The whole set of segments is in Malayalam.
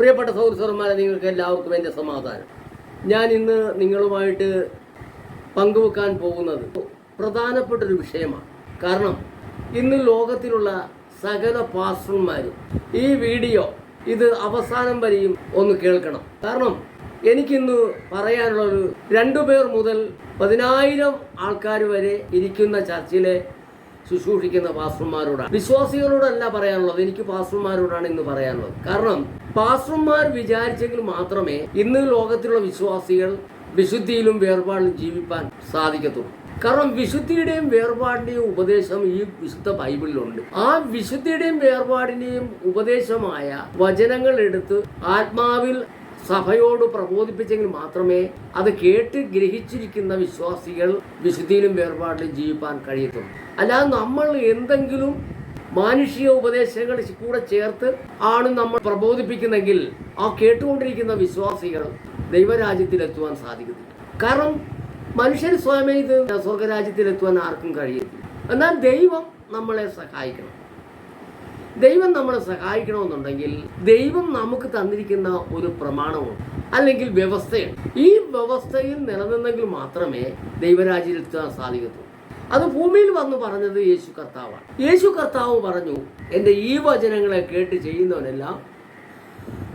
പ്രിയപ്പെട്ട സഹോദരന്മാരെ, നിങ്ങൾക്ക് എല്ലാവർക്കും എൻ്റെ സമാധാനം. ഞാൻ ഇന്ന് നിങ്ങളുമായിട്ട് പങ്കുവെക്കാൻ പോകുന്നത് പ്രധാനപ്പെട്ടൊരു വിഷയമാണ്. കാരണം ഇന്ന് ലോകത്തിലുള്ള സകല പാസ്റ്റർമാരും ഈ വീഡിയോ ഇത് അവസാനം വരെയും ഒന്ന് കേൾക്കണം. കാരണം എനിക്കിന്ന് പറയാനുള്ളൊരു 2 പേർ മുതൽ 10,000 ആൾക്കാർ വരെ ഇരിക്കുന്ന ചർച്ചിലെ ശുശ്രൂഷിക്കുന്ന പാസ്റ്റർമാരോടാണ്, വിശ്വാസികളോടല്ല പറയാനുള്ളത്. എനിക്ക് പാസ്റ്റർമാരോടാണ് ഇന്ന് പറയാനുള്ളത്. കാരണം പാസ്റ്റർമാർ വിചാരിച്ചെങ്കിൽ മാത്രമേ ഇന്ന് ലോകത്തിലുള്ള വിശ്വാസികൾ വിശുദ്ധിയിലും വേർപാടിലും ജീവിപ്പാൻ സാധിക്കത്തുള്ളൂ. കാരണം വിശുദ്ധിയുടെയും വേർപാടിന്റെയും ഉപദേശം ഈ വിശുദ്ധ ബൈബിളിലുണ്ട്. ആ വിശുദ്ധിയുടെയും വേർപാടിന്റെയും ഉപദേശമായ വചനങ്ങൾ എടുത്ത് ആത്മാവിൽ സഭയോട് പ്രബോധിപ്പിച്ചെങ്കിൽ മാത്രമേ അത് കേട്ട് ഗ്രഹിച്ചിരിക്കുന്ന വിശ്വാസികൾ വിശുദ്ധിയിലും വേർപാടിലും ജീവിപ്പാൻ കഴിയത്തുള്ളൂ. അല്ലാതെ നമ്മൾ എന്തെങ്കിലും മാനുഷിക ഉപദേശങ്ങൾ കൂടെ ചേർത്ത് ആണ് നമ്മൾ പ്രബോധിപ്പിക്കുന്നെങ്കിൽ ആ കേട്ടുകൊണ്ടിരിക്കുന്ന വിശ്വാസികൾ ദൈവരാജ്യത്തിലെത്തുവാൻ സാധിക്കത്തില്ല. കാരണം മനുഷ്യർ സ്വയമേ ഇത് സ്വർഗരാജ്യത്തിലെത്തുവാൻ ആർക്കും കഴിയത്തില്ല. എന്നാൽ ദൈവം നമ്മളെ സഹായിക്കണം. ദൈവം നമ്മളെ സഹായിക്കണമെന്നുണ്ടെങ്കിൽ ദൈവം നമുക്ക് തന്നിരിക്കുന്ന ഒരു പ്രമാണമുണ്ട്, അല്ലെങ്കിൽ വ്യവസ്ഥയുണ്ട്. ഈ വ്യവസ്ഥയിൽ നിലനിന്നെങ്കിൽ മാത്രമേ ദൈവരാജ്യത്തിലെത്താൻ സാധിക്കത്തുള്ളൂ. അത് ഭൂമിയിൽ വന്ന് പറഞ്ഞത് യേശു കർത്താവാണ്. യേശു കർത്താവ് പറഞ്ഞു, എൻ്റെ ഈ വചനങ്ങളെ കേട്ട് ചെയ്യുന്നവനെല്ലാം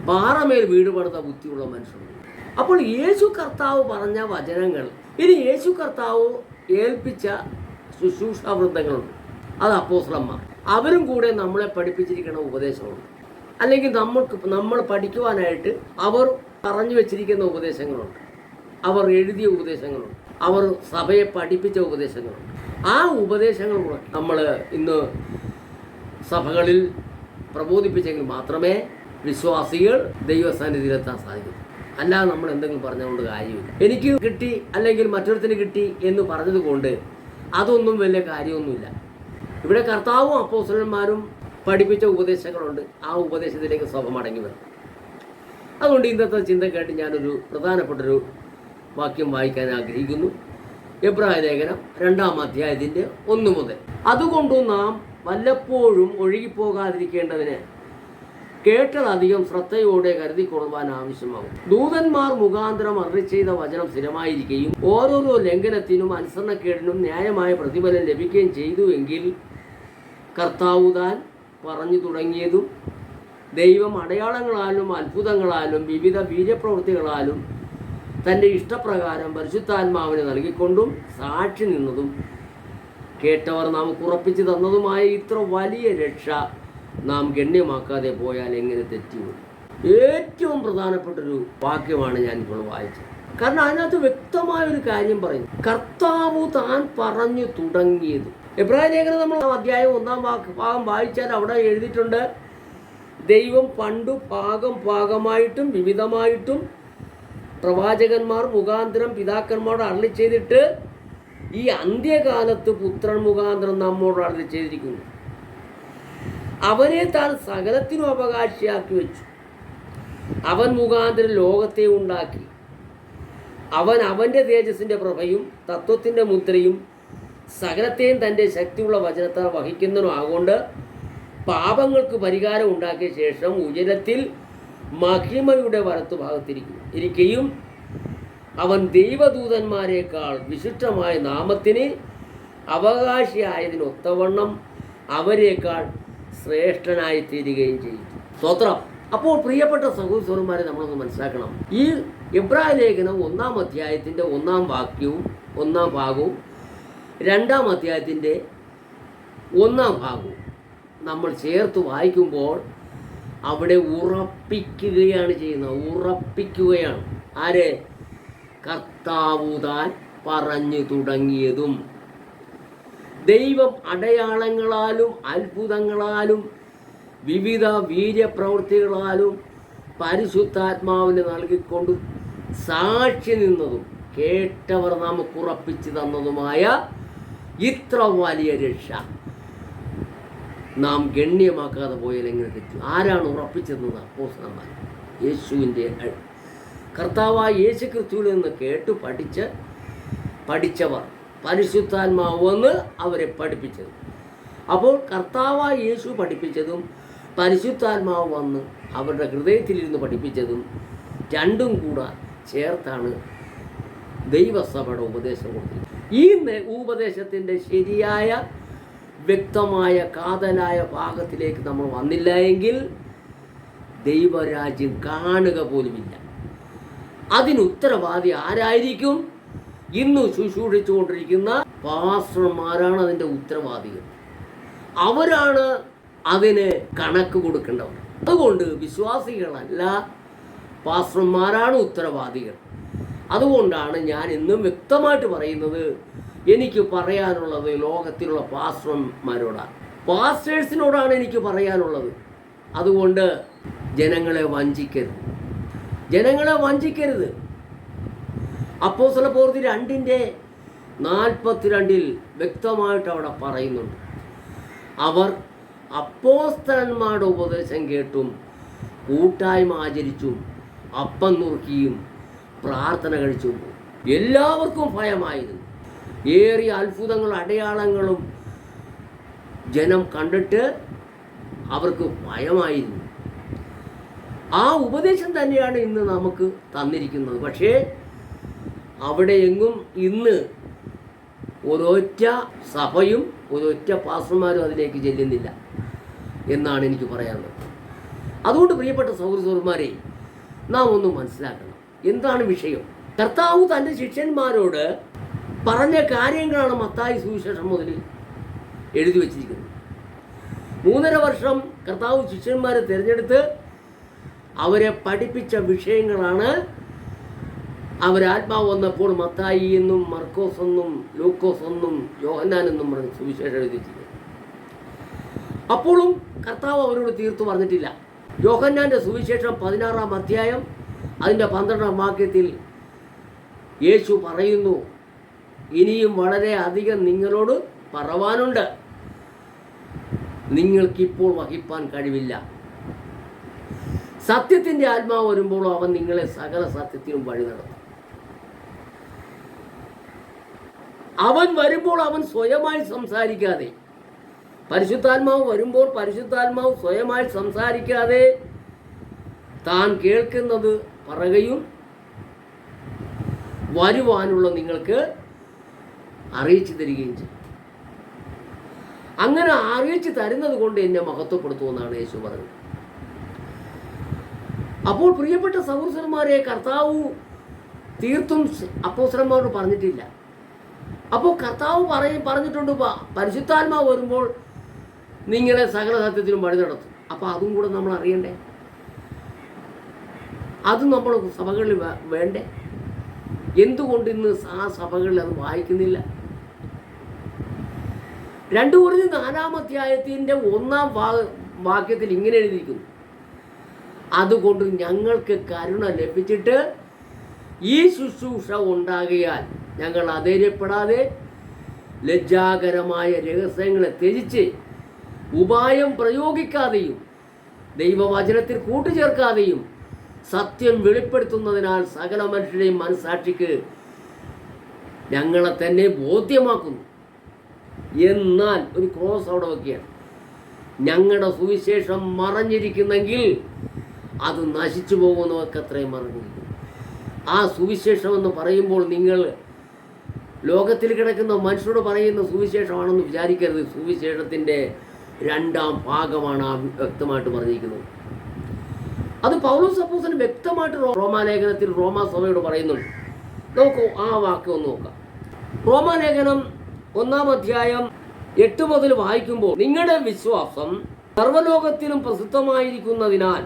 പാറമേൽ വീട് പണിത ബുദ്ധിയുള്ള മനുഷ്യരുണ്ട്. അപ്പോൾ യേശു കർത്താവ് പറഞ്ഞ വചനങ്ങൾ, ഇനി യേശു കർത്താവ് ഏൽപ്പിച്ച ശുശ്രൂഷാ വൃന്ദങ്ങളുണ്ട്, അത് അപ്പോസ്തലന്മാർ, അവരും കൂടെ നമ്മളെ പഠിപ്പിച്ചിരിക്കുന്ന ഉപദേശങ്ങളുണ്ട്. അല്ലെങ്കിൽ നമ്മൾ പഠിക്കുവാനായിട്ട് അവർ പറഞ്ഞു വെച്ചിരിക്കുന്ന ഉപദേശങ്ങളുണ്ട്, അവർ എഴുതിയ ഉപദേശങ്ങളുണ്ട്, അവർ സഭയെ പഠിപ്പിച്ച ഉപദേശങ്ങളുണ്ട്. ആ ഉപദേശങ്ങൾ നമ്മൾ ഇന്ന് സഭകളിൽ പ്രബോധിപ്പിച്ചെങ്കിൽ മാത്രമേ വിശ്വാസികൾ ദൈവസന്നിധിയിലെത്താൻ സാധിക്കൂ. അല്ലാതെ നമ്മൾ എന്തെങ്കിലും പറഞ്ഞുകൊണ്ട് കാര്യമില്ല. എനിക്ക് കിട്ടി അല്ലെങ്കിൽ മറ്റൊരുത്തിന് കിട്ടി എന്ന് പറഞ്ഞത് കൊണ്ട് അതൊന്നും വലിയ കാര്യമൊന്നുമില്ല. ഇവിടെ കർത്താവും അപ്പോസ്തലന്മാരും പഠിപ്പിച്ച ഉപദേശങ്ങളുണ്ട്. ആ ഉപദേശത്തിലേക്ക് സഭ മടങ്ങി വരും. അതുകൊണ്ട് ഇന്നത്തെ ചിന്തക്കായിട്ട് ഞാനൊരു പ്രധാനപ്പെട്ടൊരു വാക്യം വായിക്കാൻ ആഗ്രഹിക്കുന്നു. എബ്രായ ലേഖനം 2-ാം അധ്യായത്തിൻ്റെ 1 മുതൽ. അതുകൊണ്ട് നാം വല്ലപ്പോഴും ഒഴുകിപ്പോകാതിരിക്കേണ്ടതിന് കേട്ടതധികം ശ്രദ്ധയോടെ കരുതിക്കൊള്ളുവാൻ ആവശ്യമാകും. ദൂതന്മാർ മുഖാന്തരം അരുളി ചെയ്ത വചനം സ്ഥിരമായിരിക്കുകയും ഓരോരോ ലംഘനത്തിനും അനുസരണക്കേടിനും ന്യായമായ പ്രതിഫലം ലഭിക്കുകയും ചെയ്തു എങ്കിൽ കർത്താവ് താൻ പറഞ്ഞു തുടങ്ങിയതും ദൈവം അടയാളങ്ങളാലും അത്ഭുതങ്ങളാലും വിവിധ വീര്യപ്രവൃത്തികളാലും തൻ്റെ ഇഷ്ടപ്രകാരം പരിശുദ്ധാത്മാവിനെ നൽകിക്കൊണ്ടും സാക്ഷി നിന്നതും കേട്ടവർ നമുക്ക് ഉറപ്പിച്ചു തന്നതുമായ ഇത്ര വലിയ രക്ഷ നാം ഗണ്യമാക്കാതെ പോയാൽ എങ്ങനെ തെറ്റിവരും? ഏറ്റവും പ്രധാനപ്പെട്ടൊരു വാക്യമാണ് ഞാൻ ഇപ്പോൾ വായിച്ചത്. കാരണം അതിനകത്ത് വ്യക്തമായൊരു കാര്യം പറയുന്നു, കർത്താവ് താൻ പറഞ്ഞു തുടങ്ങിയത്. എബ്രായ ലേഖനം നമ്മൾ അധ്യായം 1-ാം ഭാഗം വായിച്ചാൽ അവിടെ എഴുതിയിട്ടുണ്ട്, ദൈവം പണ്ടു ഭാഗമായിട്ടും വിവിധമായിട്ടും പ്രവാചകന്മാർ മുഖാന്തരം പിതാക്കന്മാരോട് അരുളി ചെയ്തിട്ട് ഈ അന്ത്യകാലത്ത് പുത്രൻ മുഖാന്തരം നമ്മോട് അരുളി ചെയ്തിരിക്കുന്നു. അവനെ താൻ സകലത്തിനും അവകാശിയാക്കി വെച്ചു. അവൻ മുഖാന്തരം ലോകത്തെ ഉണ്ടാക്കി. അവൻ അവൻ്റെ തേജസ്സിൻ്റെ പ്രഭയും തത്വത്തിൻ്റെ മുദ്രയും സകലത്തെയും തൻ്റെ ശക്തിയുള്ള വചനത്താൽ വഹിക്കുന്നതിനും ആകൊണ്ട് പാപങ്ങൾക്ക് പരിഹാരം ഉണ്ടാക്കിയ ശേഷം ഉയരത്തിൽ മഹിമയുടെ വലത്തുഭാഗത്തിരിക്കുകയും അവൻ ദൈവദൂതന്മാരെക്കാൾ വിശിഷ്ടമായ നാമത്തിന് അവകാശിയായതിനൊത്തവണ്ണം അവരെക്കാൾ ശ്രേഷ്ഠനായി തീരുകയും ചെയ്തു. സ്തോത്രം. അപ്പോൾ പ്രിയപ്പെട്ട സഹോദരന്മാരെ, നമ്മളൊന്ന് മനസ്സിലാക്കണം, ഈ എബ്രായ ലേഖനം 1-ാം അധ്യായത്തിൻ്റെ 1-ാം വാക്യവും 1-ാം ഭാഗവും 2-ാം അധ്യായത്തിൻ്റെ 1-ാം ഭാഗവും നമ്മൾ ചേർത്ത് വായിക്കുമ്പോൾ അവിടെ ഉറപ്പിക്കുകയാണ് ചെയ്യുന്നത്. ഉറപ്പിക്കുകയാണ്. ആരെ? കർത്താവ് താൻ പറഞ്ഞു തുടങ്ങിയതും ദൈവം അടയാളങ്ങളാലും അത്ഭുതങ്ങളാലും വിവിധ വീര്യപ്രവൃത്തികളാലും പരിശുദ്ധാത്മാവിനെ നൽകിക്കൊണ്ട് സാക്ഷി നിന്നതും കേട്ടവർ നമുക്ക് ഉറപ്പിച്ചു തന്നതുമായ ഇത്ര വലിയ രക്ഷ നാം ഗണ്യമാക്കാതെ പോയാൽ എങ്ങനെ തെറ്റും? ആരാണ് ഉറപ്പിച്ചത്? അപ്പോസ്തലന്മാർ. യേശുവിൻ്റെ കർത്താവായ യേശു ക്രിസ്തുവിൽ നിന്ന് കേട്ട് പഠിച്ചവർ, പരിശുദ്ധാത്മാവ് വന്ന് അവരെ പഠിപ്പിച്ചത്. അപ്പോൾ കർത്താവായ യേശു പഠിപ്പിച്ചതും പരിശുദ്ധാത്മാവ് വന്ന് അവരുടെ ഹൃദയത്തിലിരുന്ന് പഠിപ്പിച്ചതും രണ്ടും കൂടെ ചേർത്താണ് ദൈവസഭയുടെ ഉപദേശം കൊടുത്തിരിക്കുന്നത്. ഈ ഉപദേശത്തിൻ്റെ ശരിയായ വ്യക്തമായ കാതലായ ഭാഗത്തിലേക്ക് നമ്മൾ വന്നില്ല എങ്കിൽ ദൈവരാജ്യം കാണുക പോലുമില്ല. അതിന് ഉത്തരവാദി ആരായിരിക്കും? ഇന്ന് ശുശ്രൂഷിച്ചുകൊണ്ടിരിക്കുന്ന പാസ്റ്റർമാരാണ് അതിൻ്റെ ഉത്തരവാദികൾ. അവരാണ് അതിന് കണക്ക് കൊടുക്കേണ്ടവർ. അതുകൊണ്ട് വിശ്വാസികളല്ല, പാസ്റ്റർമാരാണ് ഉത്തരവാദികൾ. അതുകൊണ്ടാണ് ഞാൻ ഇന്നും വ്യക്തമായിട്ട് പറയുന്നത്, എനിക്ക് പറയാനുള്ളത് ലോകത്തിലുള്ള പാസ്റ്റർമാരോടാണ്, പാസ്റ്റേഴ്സിനോടാണ് എനിക്ക് പറയാനുള്ളത്. അതുകൊണ്ട് ജനങ്ങളെ വഞ്ചിക്കരുത്, ജനങ്ങളെ വഞ്ചിക്കരുത്. അപ്പോസ്തലപ്രവൃത്തി 2:42 വ്യക്തമായിട്ട് അവിടെ പറയുന്നുണ്ട്, അവർ അപ്പോസ്തലന്മാരുടെ ഉപദേശം കേട്ടും കൂട്ടായ്മ ആചരിച്ചും അപ്പം നുറുക്കിയും പ്രാർത്ഥന കഴിച്ചും എല്ലാവർക്കും ഭയമായിരുന്നു. ഏറിയ അത്ഭുതങ്ങളും അടയാളങ്ങളും ജനം കണ്ടിട്ട് അവർക്ക് ഭയമായിരുന്നു. ആ ഉപദേശം തന്നെയാണ് ഇന്ന് നമുക്ക് തന്നിരിക്കുന്നത്. പക്ഷേ അവിടെ എങ്ങും ഇന്ന് ഒരൊറ്റ സഭയും ഒരൊറ്റ പാസ്റ്റർമാരും അതിലേക്ക് ചെല്ലുന്നില്ല എന്നാണ് എനിക്ക് പറയാനുള്ളത്. അതുകൊണ്ട് പ്രിയപ്പെട്ട സഹോദരന്മാരെ, നാം ഒന്ന് മനസ്സിലാക്കണം, എന്താണ് വിഷയം. കർത്താവ് തൻ്റെ ശിഷ്യന്മാരോട് പറഞ്ഞ കാര്യങ്ങളാണ് മത്തായി സുവിശേഷം മുതൽ എഴുതി വച്ചിരിക്കുന്നത്. 3.5 വർഷം കർത്താവ് ശിഷ്യന്മാരെ തിരഞ്ഞെടുത്ത് അവരെ പഠിപ്പിച്ച വിഷയങ്ങളാണ് അവരാത്മാവ് വന്നപ്പോൾ മത്തായി എന്നും മർക്കോസ് എന്നും ലൂക്കോസ് എന്നും യോഹന്നാൻ എന്നും പറഞ്ഞ് സുവിശേഷം എഴുതിച്ചിരിക്കുന്നത്. അപ്പോഴും കർത്താവ് അവരോട് തീർത്തു പറഞ്ഞിട്ടില്ല. യോഹന്നാൻ്റെ സുവിശേഷം 16-ാം അധ്യായം അതിൻ്റെ 12-ാം വാക്യത്തിൽ യേശു പറയുന്നു, ഇനിയും വളരെ അധികം നിങ്ങളോട് പറവാനുണ്ട്, നിങ്ങൾക്കിപ്പോൾ വഹിപ്പാൻ കഴിവില്ല. സത്യത്തിൻ്റെ ആത്മാവ് വരുമ്പോൾ അവൻ നിങ്ങളെ സകല സത്യത്തിനും വഴി നടത്തും. അവൻ വരുമ്പോൾ അവൻ സ്വയമായി സംസാരിക്കാതെ, പരിശുദ്ധാത്മാവ് വരുമ്പോൾ പരിശുദ്ധാത്മാവ് സ്വയമായി സംസാരിക്കാതെ താൻ കേൾക്കുന്നത് പറയുകയും വരുവാനുള്ള നിങ്ങൾക്ക് അറിയിച്ചു തരികയും ചെയ്യും. അങ്ങനെ അറിയിച്ചു തരുന്നത് കൊണ്ട് എന്നെ മഹത്വപ്പെടുത്തുമെന്നാണ് യേശു പറഞ്ഞത്. അപ്പോൾ പ്രിയപ്പെട്ട സഹോദരന്മാരെ, കർത്താവ് തീർത്തും അപ്പോസ്തലന്മാരോട് പറഞ്ഞിട്ടില്ല. അപ്പോൾ കർത്താവ് പറഞ്ഞിട്ടുണ്ട്, പരിശുദ്ധാത്മാവ് വരുമ്പോൾ നിങ്ങളെ സകല സത്യത്തിലും വഴി നടത്തും. അപ്പോൾ അതും കൂടെ നമ്മൾ അറിയണ്ടേ? അതും നമ്മൾ സഭകളിൽ വേണ്ടേ? എന്തുകൊണ്ട് ഇന്ന് ആ സഭകളിൽ അത് വായിക്കുന്നില്ല? 2 കൊരിന്ത്യർ 4-ാം അധ്യായത്തിൻ്റെ 1-ാം വാക്യത്തിൽ ഇങ്ങനെ എഴുതിയിരിക്കുന്നു, അതുകൊണ്ട് ഞങ്ങൾക്ക് കരുണ ലഭിച്ചിട്ട് ഈ ശുശ്രൂഷ ഉണ്ടാകിയാൽ ഞങ്ങൾ അധൈര്യപ്പെടാതെ ലജ്ജാകരമായ രഹസ്യങ്ങളെ ത്യജിച്ച് ഉപായം പ്രയോഗിക്കാതെയും ദൈവവചനത്തിൽ കൂട്ടുചേർക്കാതെയും സത്യം വെളിപ്പെടുത്തുന്നതിനാൽ സകല മനുഷ്യരെയും മനസാക്ഷിക്ക് ഞങ്ങളെ തന്നെ ബോധ്യമാക്കുന്നു. എന്നാൽ ഒരു ക്രോസ് അവിടെ വയ്ക്കുകയാണ്, ഞങ്ങളുടെ സുവിശേഷം മറഞ്ഞിരിക്കുന്നെങ്കിൽ അത് നശിച്ചു പോകുന്നവർക്ക് അത്രയും മറഞ്ഞിരിക്കും. ആ സുവിശേഷം എന്ന് പറയുമ്പോൾ നിങ്ങൾ ലോകത്തിൽ കിടക്കുന്ന മനുഷ്യരോട് പറയുന്ന സുവിശേഷമാണെന്ന് വിചാരിക്കരുത്. സുവിശേഷത്തിൻ്റെ 2-ാം ഭാഗമാണ് ആ വ്യക്തമായിട്ട് പറഞ്ഞിരിക്കുന്നത്. അത് പൗലോസ് അപ്പോസ്തലൻ വ്യക്തമായിട്ട് റോമാലേഖനത്തിൽ റോമാസഭയോട് പറയുന്നുണ്ട്. നമുക്ക് ആ വാക്യം ഒന്ന് നോക്കാം. റോമാലേഖനം 1-ാം അധ്യായം 8 മുതൽ വായിക്കുമ്പോൾ, നിങ്ങളുടെ വിശ്വാസം സർവ്വലോകത്തിലും പ്രസിദ്ധമായിരിക്കുന്നതിനാൽ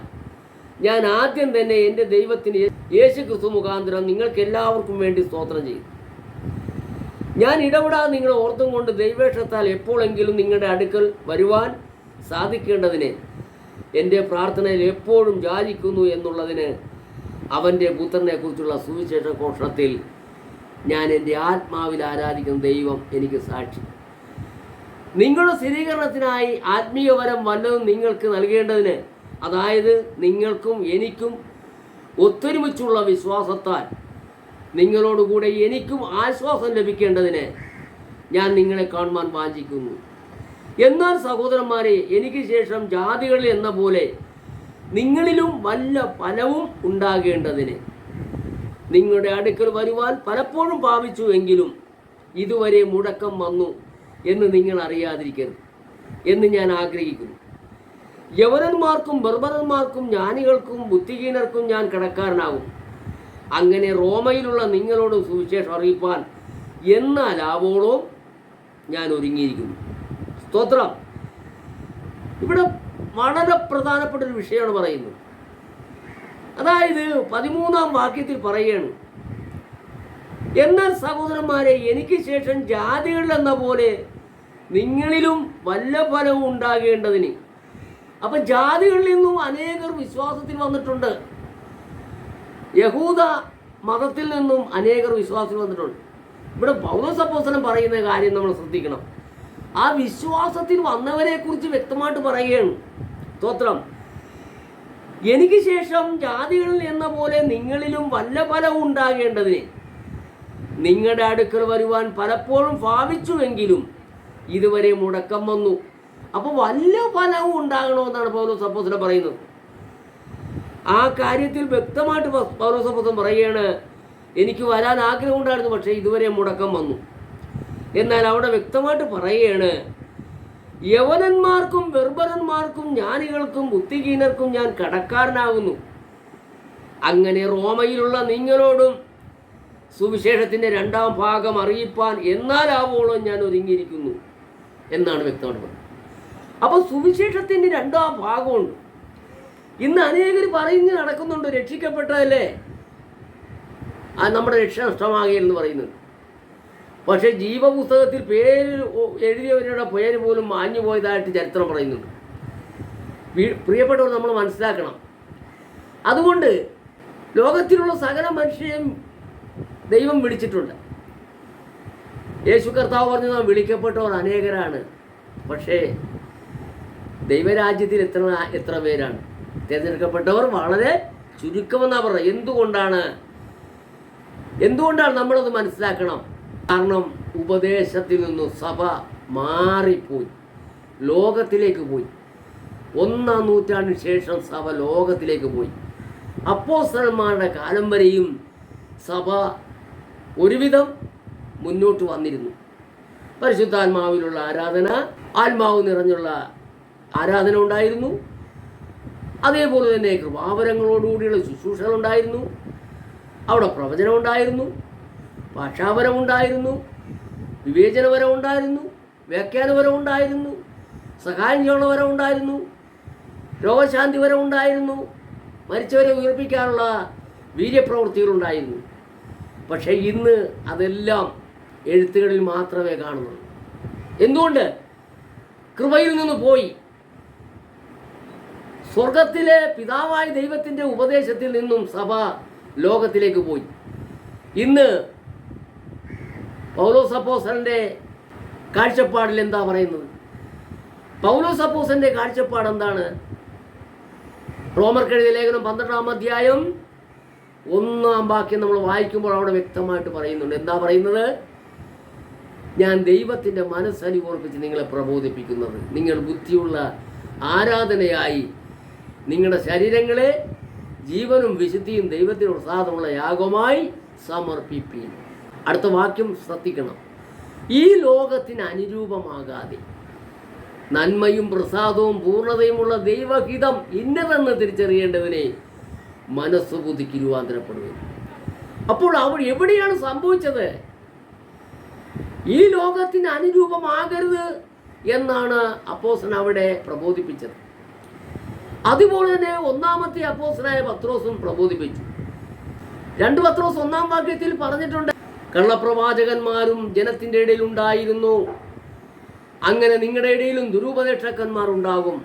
ഞാൻ ആദ്യം തന്നെ എൻ്റെ ദൈവത്തിന് യേശുക്രിസ്തു മുഖാന്തരം നിങ്ങൾക്ക് എല്ലാവർക്കും വേണ്ടി സ്തോത്രം ചെയ്തു. ഞാൻ ഇടപെടാതെ നിങ്ങളെ ഓർത്തും കൊണ്ട് ദൈവേഷത്താൽ എപ്പോഴെങ്കിലും നിങ്ങളുടെ അടുക്കൽ വരുവാൻ സാധിക്കേണ്ടതിന് എൻ്റെ പ്രാർത്ഥനയിൽ എപ്പോഴും യാചിക്കുന്നു എന്നുള്ളതിന് അവൻ്റെ പുത്രനെ കുറിച്ചുള്ള സുവിശേഷ ഘോഷണത്തിൽ ഞാൻ എൻ്റെ ആത്മാവിൽ ആരാധിക്കുന്ന ദൈവം എനിക്ക് സാക്ഷി. നിങ്ങളുടെ സ്ഥിരീകരണത്തിനായി ആത്മീയവരം വല്ലതും നിങ്ങൾക്ക് നൽകേണ്ടതിന്, അതായത് നിങ്ങൾക്കും എനിക്കും ഒത്തൊരുമിച്ചുള്ള വിശ്വാസത്താൽ നിങ്ങളോടുകൂടെ എനിക്കും ആശ്വാസം ലഭിക്കേണ്ടതിന് ഞാൻ നിങ്ങളെ കാണുവാൻ വാഞ്ചിക്കുന്നു. എന്നാൽ സഹോദരന്മാരെ, എനിക്ക് ശേഷം ജാതികളിൽ എന്ന പോലെ നിങ്ങളിലും വല്ല ഫലവും ഉണ്ടാകേണ്ടതിന് നിങ്ങളുടെ അടുക്കൽ വരുവാൻ പലപ്പോഴും ഭാവിച്ചു എങ്കിലും ഇതുവരെ മുടക്കം വന്നു എന്ന് നിങ്ങൾ അറിയാതിരിക്കരുത് എന്ന് ഞാൻ ആഗ്രഹിക്കുന്നു. യവനന്മാർക്കും ബർബരന്മാർക്കും ജ്ഞാനികൾക്കും ബുദ്ധിഹീനർക്കും ഞാൻ കടക്കാരനാകും. അങ്ങനെ റോമയിലുള്ള നിങ്ങളോട് സുവിശേഷം അറിയിപ്പാൻ എന്നാൽ ആവോളം ഞാൻ ഒരുങ്ങിയിരിക്കുന്നു. സ്തോത്രം. ഇവിടെ വളരെ പ്രധാനപ്പെട്ട ഒരു വിഷയമാണ് പറയുന്നത്. അതായത് 13-ാം വാക്യത്തിൽ പറയുകയാണ്, എന്നാൽ സഹോദരന്മാരെ, എനിക്ക് ശേഷം ജാതികളിൽ എന്ന പോലെ നിങ്ങളിലും വല്ല ഫലവും ഉണ്ടാകേണ്ടതിന്. അപ്പം ജാതികളിൽ നിന്നും അനേകർ വിശ്വാസത്തിൽ വന്നിട്ടുണ്ട്. യഹൂദ മതത്തിൽ നിന്നും അനേകർ വിശ്വാസത്തിൽ വന്നിട്ടുണ്ട്. ഇവിടെ പൗലോസ് അപ്പോസ്തലൻ പറയുന്ന കാര്യം നമ്മൾ ശ്രദ്ധിക്കണം. ആ വിശ്വാസത്തിൽ വന്നവരെ കുറിച്ച് വ്യക്തമായിട്ട് പറയുകയാണ്. സ്തോത്രം. എനിക്ക് ശേഷം ജാതികളിൽ എന്ന പോലെ നിങ്ങളിലും വല്ല ഫലവും ഉണ്ടാകേണ്ടതിന് നിങ്ങളുടെ അടുക്കൽ വരുവാൻ പലപ്പോഴും ഭാവിച്ചുവെങ്കിലും ഇതുവരെ മുടക്കം വന്നു. അപ്പോൾ വല്ല ഫലവും ഉണ്ടാകണമെന്നാണ് പൗലോസ് അപ്പോസ്തലൻ പറയുന്നത്. ആ കാര്യത്തിൽ വ്യക്തമായിട്ട് പൗലോസ് അപ്പോസ്തലൻ പറയുകയാണ്, എനിക്ക് വരാൻ ആഗ്രഹം ഉണ്ടായിരുന്നു, പക്ഷേ ഇതുവരെ മുടക്കം വന്നു. എന്നാൽ അവിടെ വ്യക്തമായിട്ട് പറയുകയാണ്, യവനന്മാർക്കും ബർബരന്മാർക്കും ജ്ഞാനികൾക്കും ബുദ്ധിഹീനർക്കും ഞാൻ കടക്കാരനാകുന്നു. അങ്ങനെ റോമയിലുള്ള നിങ്ങളോടും സുവിശേഷത്തിൻ്റെ 2-ാം ഭാഗം അറിയിപ്പാൻ എന്നാലാവോളം ഞാൻ ഒരുങ്ങിയിരിക്കുന്നു എന്നാണ് വ്യക്തമായിട്ട് പറയുന്നത്. അപ്പോൾ സുവിശേഷത്തിൻ്റെ 2-ാം ഭാഗമുണ്ട്. ഇന്ന് അനേകർ പറഞ്ഞ് നടക്കുന്നുണ്ട്, രക്ഷിക്കപ്പെട്ടതല്ലേ നമ്മുടെ രക്ഷ നഷ്ടമാകുകയെന്ന് പറയുന്നത്. പക്ഷേ ജീവപുസ്തകത്തിൽ പേര് എഴുതിയവരുടെ പേര് പോലും മാഞ്ഞു പോയതായിട്ട് ചരിത്രം പറയുന്നുണ്ട്. പ്രിയപ്പെട്ടവർ, നമ്മൾ മനസ്സിലാക്കണം. അതുകൊണ്ട് ലോകത്തിലുള്ള സകല മനുഷ്യരെയും ദൈവം വിളിച്ചിട്ടുണ്ട്. യേശു കർത്താവ് പറഞ്ഞു, വിളിക്കപ്പെട്ടവർ അനേകരാണ്, പക്ഷേ ദൈവരാജ്യത്തിൽ എത്ര പേരാണ്? തിരഞ്ഞെടുക്കപ്പെട്ടവർ വളരെ ചുരുക്കമെന്നാണ് പറയുന്നത്. എന്തുകൊണ്ടാണ് നമ്മളത് മനസ്സിലാക്കണം. കാരണം ഉപദേശത്തിൽ നിന്നും സഭ മാറിപ്പോയി, ലോകത്തിലേക്ക് പോയി. 1-ാം നൂറ്റാണ്ടിന് ശേഷം സഭ ലോകത്തിലേക്ക് പോയി. അപ്പോസ്തലന്മാരുടെ കാലം വരെയും സഭ ഒരുവിധം മുന്നോട്ട് വന്നിരുന്നു. പരിശുദ്ധാത്മാവിലുള്ള ആരാധന, ആത്മാവ് നിറഞ്ഞുള്ള ആരാധന ഉണ്ടായിരുന്നു. അതേപോലെ തന്നെ കൃപാവരങ്ങളോടുകൂടിയുള്ള ശുശ്രൂഷകളുണ്ടായിരുന്നു. അവിടെ പ്രവചനം ഉണ്ടായിരുന്നു, ഭാഷാപരം ഉണ്ടായിരുന്നു, വിവേചനപരം ഉണ്ടായിരുന്നു, വ്യാഖ്യാനപരം ഉണ്ടായിരുന്നു, സഹായം ചെയ്യുന്നവരം ഉണ്ടായിരുന്നു, രോഗശാന്തിപരം ഉണ്ടായിരുന്നു, മരിച്ചവരെ ഉയർപ്പിക്കാനുള്ള വീര്യപ്രവൃത്തികളുണ്ടായിരുന്നു. പക്ഷേ ഇന്ന് അതെല്ലാം എഴുത്തുകളിൽ മാത്രമേ കാണുന്നുള്ളൂ. എന്തുകൊണ്ട്? കൃപയിൽ നിന്ന് പോയി. സ്വർഗത്തിലെ പിതാവായ ദൈവത്തിൻ്റെ ഉപദേശത്തിൽ നിന്നും സഭ ലോകത്തിലേക്ക് പോയി. ഇന്ന് പൗലോസ് അപ്പോസ്തലന്റെ കാഴ്ചപ്പാടിൽ എന്താ പറയുന്നത്? പൗലോസ് അപ്പോസ്തലന്റെ കാഴ്ചപ്പാട് എന്താണ്? റോമർക്കെഴുതിയ ലേഖനം 12-ാം അധ്യായം 1-ാം വാക്യം നമ്മൾ വായിക്കുമ്പോൾ അവിടെ വ്യക്തമായിട്ട് പറയുന്നുണ്ട്. എന്താ പറയുന്നത്? ഞാൻ ദൈവത്തിൻ്റെ മനസ്സനുവർപ്പിച്ച് നിങ്ങളെ പ്രബോധിപ്പിക്കുന്നത് നിങ്ങൾ ബുദ്ധിയുള്ള ആരാധനയായി നിങ്ങളുടെ ശരീരങ്ങളെ ജീവനും വിശുദ്ധിയും ദൈവത്തിന് പ്രസാദമുള്ള യാഗമായി സമർപ്പിപ്പീൻ. അടുത്ത വാക്യം ശ്രദ്ധിക്കണം. ഈ ലോകത്തിന് അനുരൂപമാകാതെ നന്മയും പ്രസാദവും പൂർണ്ണതയുമുള്ള ദൈവഹിതം ഇന്നതെന്ന് തിരിച്ചറിയേണ്ടതിനെ മനസ്സ് ബുദ്ധിക്ക് രൂപാന്തരപ്പെടുക. അപ്പോൾ അവിടെ എവിടെയാണ് സംഭവിച്ചത്? ഈ ലോകത്തിന് അനുരൂപമാകരുത് എന്നാണ് അപ്പോസ്തലൻ അവിടെ പ്രബോധിപ്പിച്ചത്. അതുപോലെ തന്നെ ഒന്നാമത്തെ അപ്പോസ്തലനായ പത്രോസും പ്രബോധിപ്പിച്ചു. 2 പത്രോസ് 1-ാം വാക്യത്തിൽ പറഞ്ഞിട്ടുണ്ട്, കള്ളപ്രവാചകന്മാരും ജനത്തിൻ്റെ ഇടയിൽ ഉണ്ടായിരുന്നു. അങ്ങനെ നിങ്ങളുടെ ഇടയിലും ദുരുപദേഷ്ടക്കന്മാർ ഉണ്ടാകും.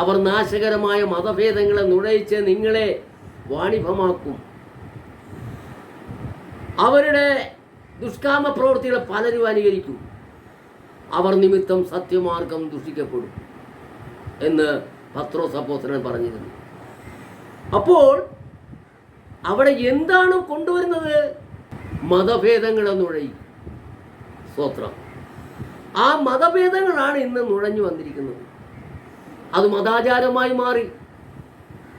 അവർ നാശകരമായ മതഭേദങ്ങളെ നുഴയിച്ച് നിങ്ങളെ വാണിഭമാക്കും. അവരുടെ ദുഷ്കാമ പ്രവൃത്തികളെ പലരും അനുകരിക്കും. അവർ നിമിത്തം സത്യമാർഗം ദുഷിക്കപ്പെടും എന്ന് പത്രോസ് അപ്പോസ്തലൻ പറഞ്ഞിരുന്നു. അപ്പോൾ അവിടെ എന്താണ് കൊണ്ടുവരുന്നത്? മതഭേദങ്ങളെ നുഴയും. സ്തോത്രം. ആ മതഭേദങ്ങളാണ് ഇന്ന് നുഴഞ്ഞു വന്നിരിക്കുന്നത്. അത് മതാചാരമായി മാറി.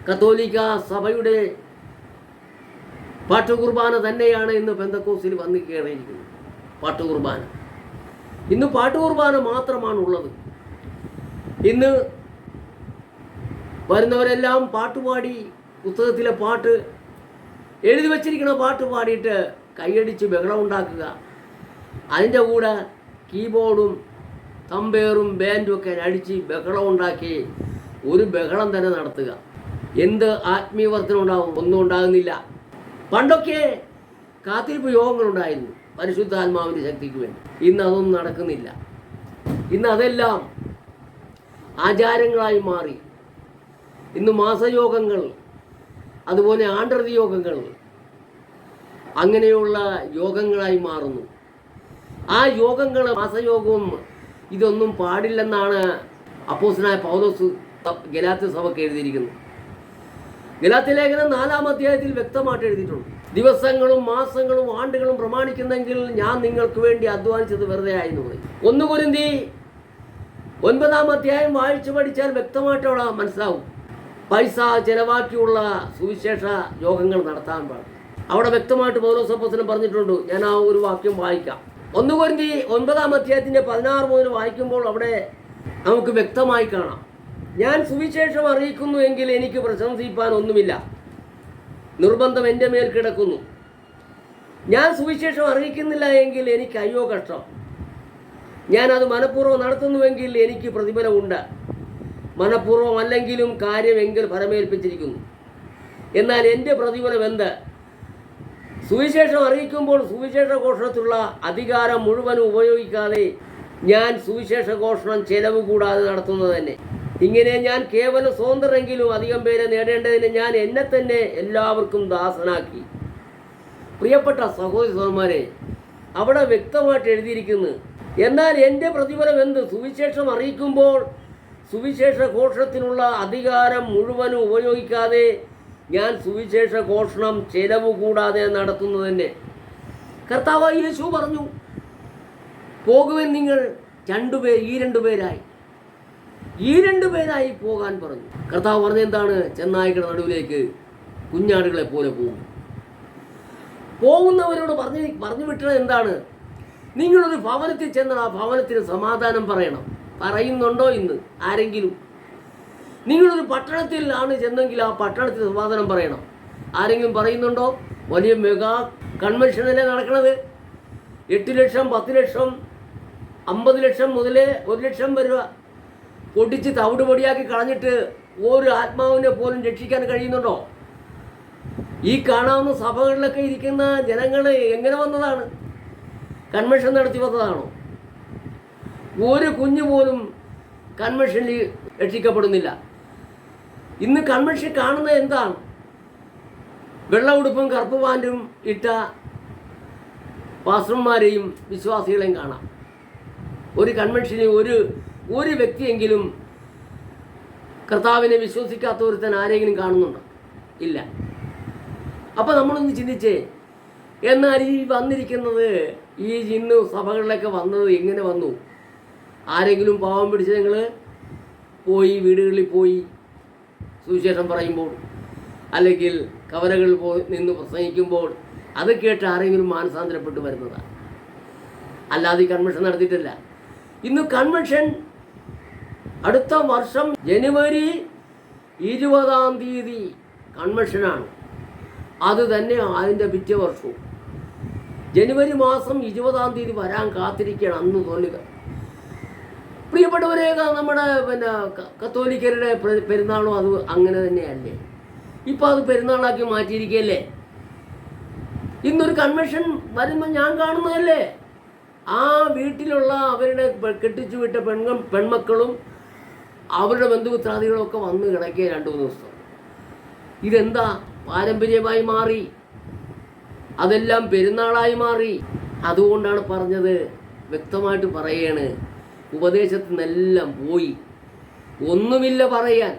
കത്തോലിക്ക സഭയുടെ പാട്ടുകുർബാന തന്നെയാണ് ഇന്ന് പെന്തക്കോസ്തിൽ വന്നു കയറിയിരിക്കുന്നത്. പാട്ടുകുർബാന ഇന്ന് പാട്ടുകുർബാന മാത്രമാണുള്ളത്. ഇന്ന് വരുന്നവരെല്ലാം പാട്ടുപാടി, പുസ്തകത്തിലെ പാട്ട് എഴുതി വച്ചിരിക്കുന്ന പാട്ട് പാടിയിട്ട് കൈയടിച്ച് ബഹളം ഉണ്ടാക്കുക. അതിൻ്റെ കൂടെ കീബോർഡും തമ്പേറും ബാൻഡും ഒക്കെ അടിച്ച് ബഹളം ഉണ്ടാക്കി ഒരു ബഹളം തന്നെ നടത്തുക. എന്ത് ആത്മീയവർദ്ധനം ഉണ്ടാകും? ഒന്നും ഉണ്ടാകുന്നില്ല. പണ്ടൊക്കെ കാത്തിരിപ്പ് യോഗങ്ങളുണ്ടായിരുന്നു പരിശുദ്ധാത്മാവിൻ്റെ ശക്തിക്ക് വേണ്ടി. ഇന്ന് അതൊന്നും നടക്കുന്നില്ല. ഇന്ന് അതെല്ലാം ആചാരങ്ങളായി മാറി. ഇന്ന് മാസയോഗങ്ങൾ, അതുപോലെ ആണ്ടൃതി യോഗങ്ങൾ, അങ്ങനെയുള്ള യോഗങ്ങളായി മാറുന്നു. ആ യോഗങ്ങൾ, മാസയോഗവും ഇതൊന്നും പാടില്ലെന്നാണ് അപ്പോസ്തലനായ പൗലോസ് ഗലാത്യ സഭയ്ക്ക് എഴുതിയിരിക്കുന്നത്. ഗലാത്യ ലേഖനം 4-ാം അധ്യായത്തിൽ വ്യക്തമായിട്ട് എഴുതിയിട്ടുണ്ട്. ദിവസങ്ങളും മാസങ്ങളും ആണ്ടുകളും പ്രമാണിക്കുന്നെങ്കിൽ ഞാൻ നിങ്ങൾക്ക് വേണ്ടി അധ്വാനിച്ചത് വെറുതെ ആയിരുന്നു. 1 കൊരിന്തി 9-ാം അധ്യായം വായിച്ചു പഠിച്ചാൽ വ്യക്തമായിട്ട് അവിടെ മനസ്സിലാവും. പൈസ ചെലവാക്കിയുള്ള സുവിശേഷ യോഗങ്ങൾ നടത്താൻ പാടില്ല. അവിടെ വ്യക്തമായിട്ട് പൗലോസ് അപ്പോസ്തലൻ പറഞ്ഞിട്ടുണ്ട്. ഞാൻ ആ ഒരു വാക്യം വായിക്കാം. 1 കൊരിന്തി 9-ാം അധ്യായത്തിൻ്റെ 16 മുതൽ വായിക്കുമ്പോൾ അവിടെ നമുക്ക് വ്യക്തമായി കാണാം. ഞാൻ സുവിശേഷം അറിയിക്കുന്നു എങ്കിൽ എനിക്ക് പ്രശംസിപ്പാൻ ഒന്നുമില്ല. നിർബന്ധം എൻ്റെ മേൽ കിടക്കുന്നു. ഞാൻ സുവിശേഷം അറിയിക്കുന്നില്ല എങ്കിൽ എനിക്ക് അയ്യോ കഷ്ടം. ഞാനത് മനഃപൂർവ്വം നടത്തുന്നുവെങ്കിൽ എനിക്ക് പ്രതിഫലമുണ്ട്. മനഃപൂർവ്വം അല്ലെങ്കിലും കാര്യമെങ്കിൽ ഫലമേൽപ്പിച്ചിരിക്കുന്നു. എന്നാൽ എൻ്റെ പ്രതിഫലം എന്ത്? സുവിശേഷം അറിയിക്കുമ്പോൾ സുവിശേഷ ഘോഷണത്തിലുള്ള അധികാരം മുഴുവനും ഉപയോഗിക്കാതെ ഞാൻ സുവിശേഷ ഘോഷണം ചെലവ് കൂടാതെ നടത്തുന്നത് തന്നെ. ഇങ്ങനെ ഞാൻ കേവലം സ്വതന്ത്രരെങ്കിലും അധികം പേരെ നേടേണ്ടതിന് ഞാൻ എന്നെ തന്നെ എല്ലാവർക്കും ദാസനാക്കി. പ്രിയപ്പെട്ട സഹോദരന്മാരെ, അവിടെ വ്യക്തമായിട്ട് എഴുതിയിരിക്കുന്നു. എന്നാൽ എൻ്റെ പ്രതിഫലം എന്ത്? സുവിശേഷം അറിയിക്കുമ്പോൾ സുവിശേഷ ഘോഷണത്തിനുള്ള അധികാരം മുഴുവനും ഉപയോഗിക്കാതെ ഞാൻ സുവിശേഷ ഘോഷണം ചെലവ് കൂടാതെ നടത്തുന്നത് തന്നെ. കർത്താവായ യേശു പറഞ്ഞു, പോകുവാൻ നിങ്ങൾ ഈ രണ്ടു പേരായി പോകാൻ പറഞ്ഞു. കർത്താവ് പറഞ്ഞെന്താണ്? ചെന്നായ്ക്കളുടെ നടുവിലേക്ക് കുഞ്ഞാടുകളെ പോലെ പോകും. പോകുന്നവരോട് പറഞ്ഞു വിട്ടത് എന്താണ്? നിങ്ങളൊരു ഭവനത്തിൽ ചെന്നാൽ ആ ഭവനത്തിന് സമാധാനം പറയണം. പറയുന്നുണ്ടോ ഇന്ന് ആരെങ്കിലും? നിങ്ങളൊരു പട്ടണത്തിൽ ആണ് ചെന്നെങ്കിൽ ആ പട്ടണത്തിൽ സമാധാനം പറയണം. ആരെങ്കിലും പറയുന്നുണ്ടോ? വലിയ മെഗാ കൺവെൻഷനല്ലേ നടക്കുന്നത്. 8 ലക്ഷം, 10 ലക്ഷം, 50 ലക്ഷം മുതൽ 1 ലക്ഷം വരെ പൊട്ടിച്ച് തവിട് പൊടിയാക്കി കളഞ്ഞിട്ട് ഒരു ആത്മാവിനെ പോലും രക്ഷിക്കാൻ കഴിയുന്നുണ്ടോ? ഈ കാണാവുന്ന സഭകളിലൊക്കെ ഇരിക്കുന്ന ജനങ്ങൾ എങ്ങനെ വന്നതാണ്? കൺവെൻഷൻ നടത്തി വന്നതാണോ? ഒരു കുഞ്ഞു പോലും കൺവെൻഷനിൽ രക്ഷിക്കപ്പെടുന്നില്ല. ഇന്ന് കൺവെൻഷൻ കാണുന്നത് എന്താണ്? വെള്ള ഉടുപ്പും കറുപ്പ് പാൻറ്റും ഇട്ട പാസ്റ്റർമാരെയും വിശ്വാസികളെയും കാണാം. ഒരു കൺവെൻഷനിൽ ഒരു വ്യക്തിയെങ്കിലും കർത്താവിനെ വിശ്വസിക്കാത്ത ഒരുത്തൻ ആരെങ്കിലും കാണുന്നുണ്ടോ? ഇല്ല. അപ്പോൾ നമ്മളൊന്ന് ചിന്തിച്ചേ. എന്നാൽ ഈ വന്നിരിക്കുന്നത്, ഈ ഇന്ന് സഭകളിലൊക്കെ വന്നത് എങ്ങനെ വന്നു? ആരെങ്കിലും പാവം പിടിച്ച നിങ്ങൾ പോയി വീടുകളിൽ പോയി സുവിശേഷം പറയുമ്പോൾ, അല്ലെങ്കിൽ കവലകളിൽ നിന്ന് പ്രസംഗിക്കുമ്പോൾ അത് കേട്ട് ആരെങ്കിലും മാനസാന്തരപ്പെട്ട് വരുന്നതാണ്. അല്ലാതെ ഈ കൺവെൻഷൻ നടത്തിയിട്ടില്ല. ഇന്ന് കൺവെൻഷൻ അടുത്ത വർഷം ജനുവരി 20-ാം തീയതി കൺവെൻഷനാണ്. അത് തന്നെ അതിൻ്റെ പിറ്റേ വർഷവും ജനുവരി മാസം 20-ാം തീയതി വരാൻ കാത്തിരിക്കുകയാണ്. അന്ന് തോന്നുക. പ്രിയപ്പെട്ടവരെ, നമ്മുടെ കത്തോലിക്കരുടെ പെരുന്നാളും അത് അങ്ങനെ തന്നെയല്ലേ? ഇപ്പം അത് പെരുന്നാളാക്കി മാറ്റിയിരിക്കുകയല്ലേ? ഇന്നൊരു കൺവെൻഷൻ വരുമ്പോൾ ഞാൻ കാണുന്നതല്ലേ, ആ വീട്ടിലുള്ള അവരുടെ കെട്ടിച്ചു വിട്ട പെൺമക്കളും അവരുടെ ബന്ധുമിത്രാദികളും ഒക്കെ വന്ന് കിടക്കുക 2-3 ദിവസം. ഇതെന്താ? പാരമ്പര്യമായി മാറി. അതെല്ലാം പെരുന്നാളായി മാറി. അതുകൊണ്ടാണ് പറഞ്ഞത്, വ്യക്തമായിട്ട് പറയാണ്, ഉപദേശത്തിൽ നിന്നെല്ലാം പോയി, ഒന്നുമില്ല പറയാൻ.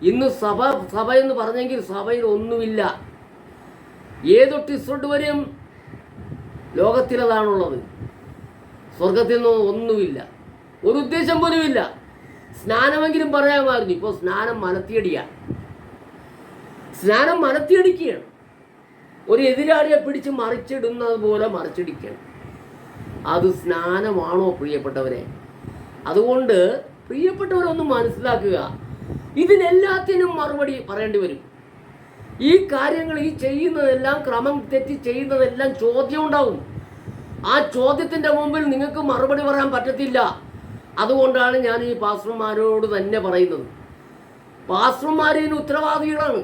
ഇന്ന് സഭ എന്ന് പറഞ്ഞെങ്കിൽ സഭയിൽ ഒന്നുമില്ല. ഏതൊട്ട് ഇസ്രോട്ട് വരെയും ലോകത്തിലതാണുള്ളത്. സ്വർഗത്തിൽ നിന്ന് ഒന്നുമില്ല, ഒരു ഉദ്ദേശം പോലുമില്ല. സ്നാനമെങ്കിലും പറയാമായിരുന്നു. ഇപ്പോൾ സ്നാനം മനത്തിയടിക്കുകയാണ്. ഒരു എതിരാളിയെ പിടിച്ച് മറിച്ചിടുന്നത് പോലെ മറിച്ചിടിക്കുകയാണ്. അത് സ്നാനമാണോ പ്രിയപ്പെട്ടവരെ? അതുകൊണ്ട് പ്രിയപ്പെട്ടവരൊന്ന് മനസ്സിലാക്കുക, ഇതിനെല്ലാത്തിനും മറുപടി പറയേണ്ടി വരും. ഈ കാര്യങ്ങൾ ഈ ചെയ്യുന്നതെല്ലാം, ക്രമം തെറ്റി ചെയ്യുന്നതെല്ലാം ചോദ്യം ഉണ്ടാവും. ആ ചോദ്യത്തിൻ്റെ മുമ്പിൽ നിങ്ങൾക്ക് മറുപടി പറയാൻ പറ്റത്തില്ല. അതുകൊണ്ടാണ് ഞാൻ ഈ പാസ്റ്റർമാരോട് തന്നെ പറയുന്നത്. പാസ്റ്റർമാർ ഇതിന് ഉത്തരവാദികളാണ്.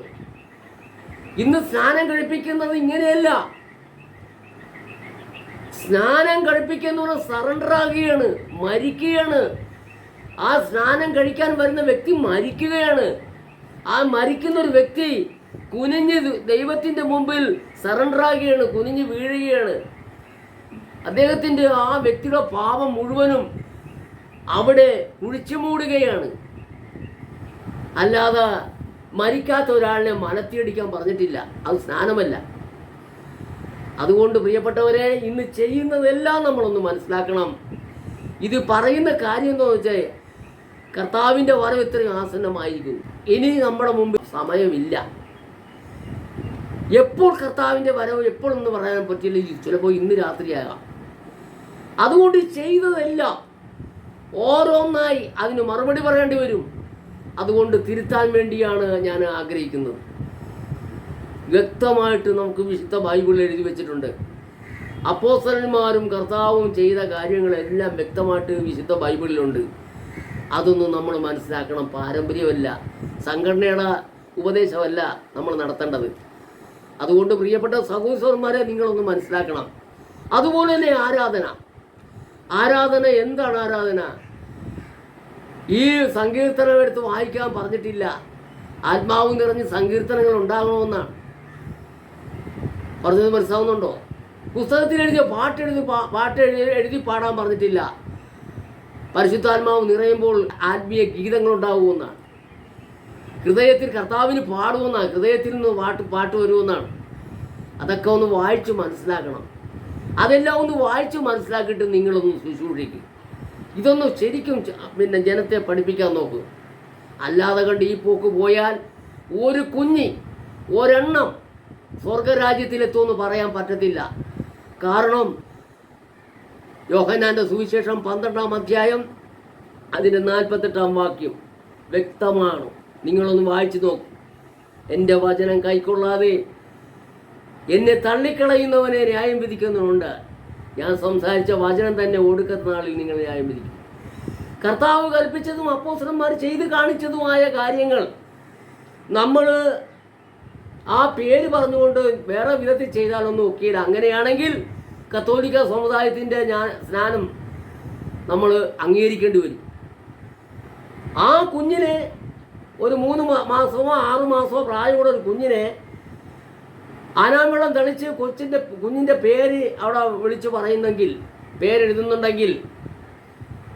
ഇന്ന് സ്നാനം കഴിപ്പിക്കുന്നത് ഇങ്ങനെയല്ല. സ്നാനം കഴിപ്പിക്കുന്ന സറണ്ടർ ആകുകയാണ്, മരിക്കുകയാണ്. ആ സ്നാനം കഴിക്കാൻ വരുന്ന വ്യക്തി മരിക്കുകയാണ്. ആ മരിക്കുന്ന ഒരു വ്യക്തി കുനിഞ്ഞ് ദൈവത്തിൻ്റെ മുമ്പിൽ സറണ്ടർ ആകുകയാണ്, കുനിഞ്ഞ് വീഴുകയാണ്. അദ്ദേഹത്തിൻ്റെ ആ വ്യക്തിയുടെ പാപം മുഴുവനും അവിടെ കുഴിച്ചു മൂടുകയാണ്. അല്ലാതെ മരിക്കാത്ത ഒരാളിനെ മലത്തിയടിക്കാൻ പറഞ്ഞിട്ടില്ല. അത് സ്നാനമല്ല. അതുകൊണ്ട് പ്രിയപ്പെട്ടവരെ, ഇന്ന് ചെയ്യുന്നതെല്ലാം നമ്മളൊന്ന് മനസ്സിലാക്കണം. ഇത് പറയുന്ന കാര്യം എന്താണെന്ന് വെച്ചാൽ, കർത്താവിൻ്റെ വരവ് ഇത്രയും ആസന്നമായിരിക്കുന്നു. ഇനി നമ്മുടെ മുമ്പിൽ സമയമില്ല. എപ്പോൾ കർത്താവിൻ്റെ വരവ് എപ്പോഴൊന്നും പറയാൻ പറ്റില്ല. ചിലപ്പോൾ ഇന്ന് രാത്രിയാകാം. അതുകൊണ്ട് ചെയ്തതെല്ലാം ഓരോന്നായി അതിന് മറുപടി പറയേണ്ടി വരും. അതുകൊണ്ട് തിരുത്താൻ വേണ്ടിയാണ് ഞാൻ ആഗ്രഹിക്കുന്നത്. വ്യക്തമായിട്ട് നമുക്ക് വിശുദ്ധ ബൈബിളിൽ എഴുതി വെച്ചിട്ടുണ്ട്. അപ്പോസ്തലന്മാരും കർത്താവും ചെയ്ത കാര്യങ്ങളെല്ലാം വ്യക്തമായിട്ട് വിശുദ്ധ ബൈബിളിലുണ്ട്. അതൊന്നും നമ്മൾ മനസ്സിലാക്കണം. പാരമ്പര്യമല്ല, സംഘടനയുടെ ഉപദേശമല്ല നമ്മൾ നടത്തേണ്ടത്. അതുകൊണ്ട് പ്രിയപ്പെട്ട സഹോദരന്മാരെ, നിങ്ങളൊന്ന് മനസ്സിലാക്കണം. അതുപോലെ തന്നെ ആരാധന എന്താണ്? ആരാധന ഈ സങ്കീർത്തനം എടുത്ത് വായിക്കാൻ പറഞ്ഞിട്ടില്ല. ആത്മാവ് നിറഞ്ഞ് സങ്കീർത്തനങ്ങൾ ഉണ്ടാകണമെന്നാണ് പറഞ്ഞത്. മനസ്സിലാവുന്നുണ്ടോ? പുസ്തകത്തിൽ എഴുതിയ പാട്ട് എഴുതി പാടാൻ പറഞ്ഞിട്ടില്ല. പരിശുദ്ധാത്മാവ് നിറയുമ്പോൾ ആത്മീയ ഗീതങ്ങൾ ഉണ്ടാകുമെന്നാണ്. ഹൃദയത്തിൽ കർത്താവിന് പാടുമെന്നാണ്. ഹൃദയത്തിൽ നിന്ന് പാട്ട് വരുമെന്നാണ്. അതൊക്കെ ഒന്ന് വായിച്ച് മനസ്സിലാക്കണം. അതെല്ലാം ഒന്ന് വായിച്ച് മനസ്സിലാക്കിയിട്ട് നിങ്ങളൊന്ന് ശുശ്രൂഷിക്കും. ഇതൊന്ന് ശരിക്കും ജനത്തെ പഠിപ്പിക്കാൻ നോക്കുക. അല്ലാതെ കണ്ട് ഈ പോക്ക് പോയാൽ ഒരു ഒരെണ്ണം സ്വർഗരാജ്യത്തിലെത്തുമെന്ന് പറയാൻ പറ്റത്തില്ല. കാരണം യോഹന്നാൻ്റെ സുവിശേഷം 12-ാം അധ്യായം അതിൻ്റെ 48-ാം വാക്യം വ്യക്തമാണ്. നിങ്ങളൊന്ന് വായിച്ചു നോക്കും. എൻ്റെ വചനം കൈക്കൊള്ളാതെ എന്നെ തള്ളിക്കളയുന്നവനെ ന്യായം വിധിക്കുന്നുണ്ട്. ഞാൻ സംസാരിച്ച വചനം തന്നെ ഒടുക്കത്തെ നാളിൽ നിങ്ങൾ ന്യായം വിധിക്കും. കർത്താവ് കൽപ്പിച്ചതും അപ്പോസ്തലന്മാർ ചെയ്ത് കാണിച്ചതുമായ കാര്യങ്ങൾ നമ്മൾ ആ പേര് പറഞ്ഞുകൊണ്ട് വേറെ വിധത്തിൽ ചെയ്താലൊന്നും ഒക്കെയില്ല. അങ്ങനെയാണെങ്കിൽ കത്തോലിക്ക സമുദായത്തിൻ്റെ സ്നാനം നമ്മൾ അംഗീകരിക്കേണ്ടി വരും. ആ കുഞ്ഞിനെ ഒരു 3 മാസമോ 6 മാസമോ പ്രായമുള്ള ഒരു കുഞ്ഞിനെ ആനാമ്പെള്ളം തെളിച്ച് കുഞ്ഞിൻ്റെ പേര് അവിടെ വിളിച്ച് പറയുന്നെങ്കിൽ, പേരെഴുതുന്നുണ്ടെങ്കിൽ,